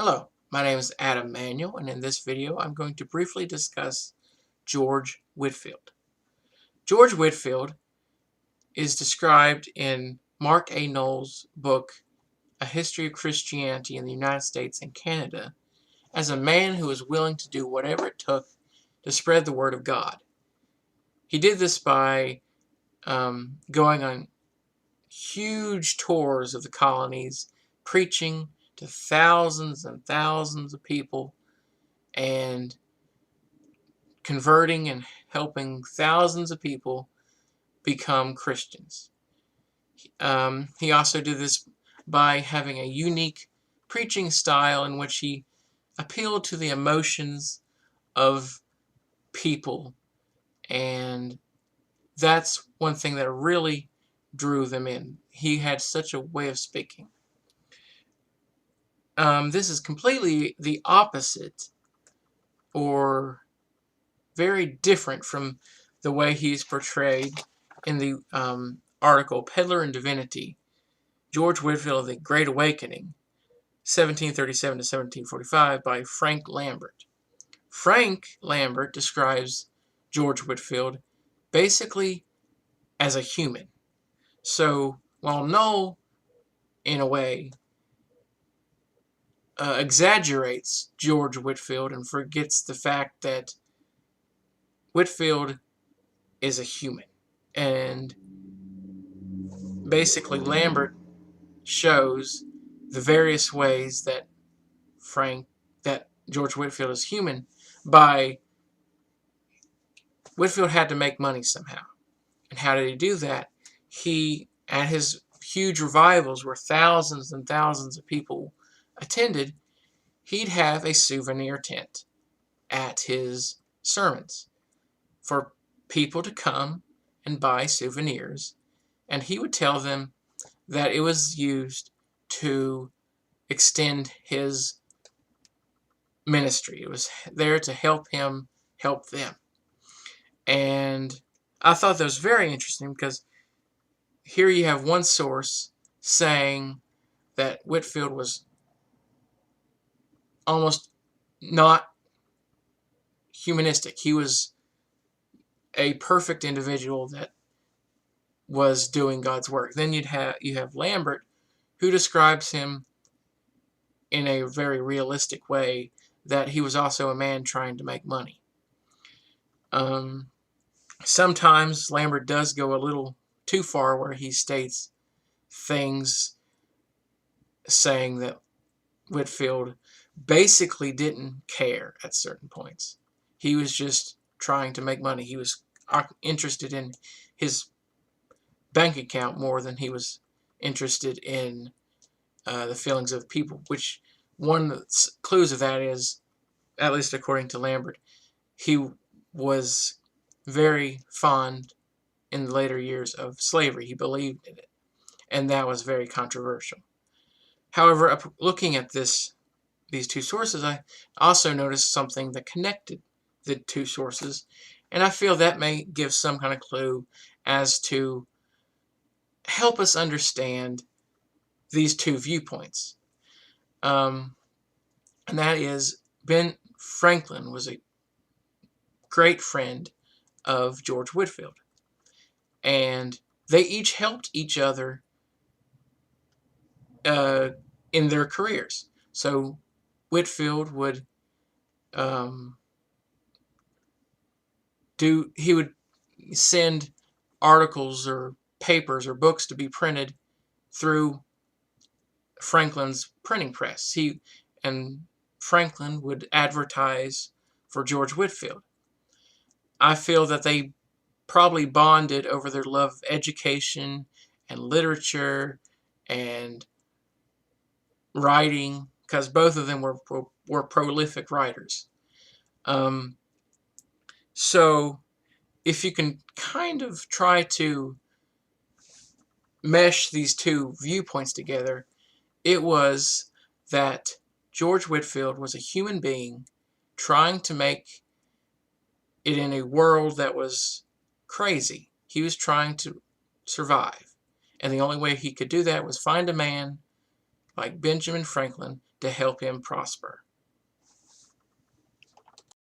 Hello, my name is Adam Manuel, and in this video I'm going to briefly discuss George Whitefield. George Whitefield is described in Mark A. Noll's book, A History of Christianity in the United States and Canada, as a man who was willing to do whatever it took to spread the word of God. He did this by going on huge tours of the colonies, preaching to thousands and thousands of people, and converting and helping thousands of people become Christians. He also did this by having a unique preaching style in which he appealed to the emotions of people, and that's one thing that really drew them in. He had such a way of speaking. This is completely the opposite, or very different from the way he's portrayed in the article Pedlar and Divinity, George Whitefield, The Great Awakening, 1737 to 1745, by Frank Lambert. Frank Lambert describes George Whitefield basically as a human. So while Noll, in a way, exaggerates George Whitefield and forgets the fact that Whitefield is a human. And basically Lambert shows the various ways that George Whitefield is human by Whitefield had to make money somehow. And how did he do that? He, at his huge revivals where thousands and thousands of people attended, he'd have a souvenir tent at his sermons for people to come and buy souvenirs, and he would tell them that it was used to extend his ministry. It was there to help him help them. And I thought that was very interesting, because here you have one source saying that Whitefield was almost not humanistic. He was a perfect individual that was doing God's work. Then you have Lambert, who describes him in a very realistic way, that he was also a man trying to make money. Sometimes Lambert does go a little too far, where he states things saying that Whitefield basically didn't care at certain points. He was just trying to make money. He was interested in his bank account more than he was interested in the feelings of people, which one of the clues of that is, at least according to Lambert, he was very fond in the later years of slavery. He believed in it, and that was very controversial. However, looking at these two sources, I also noticed something that connected the two sources, and I feel that may give some kind of clue as to help us understand these two viewpoints. And that is, Ben Franklin was a great friend of George Whitefield, and they each helped each other in their careers. So Whitefield would he would send articles or papers or books to be printed through Franklin's printing press. And Franklin would advertise for George Whitefield. I feel that they probably bonded over their love of education and literature and writing, because both of them were prolific writers. So if you can kind of try to mesh these two viewpoints together, it was that George Whitefield was a human being trying to make it in a world that was crazy. He was trying to survive, and the only way he could do that was find a man like Benjamin Franklin to help him prosper.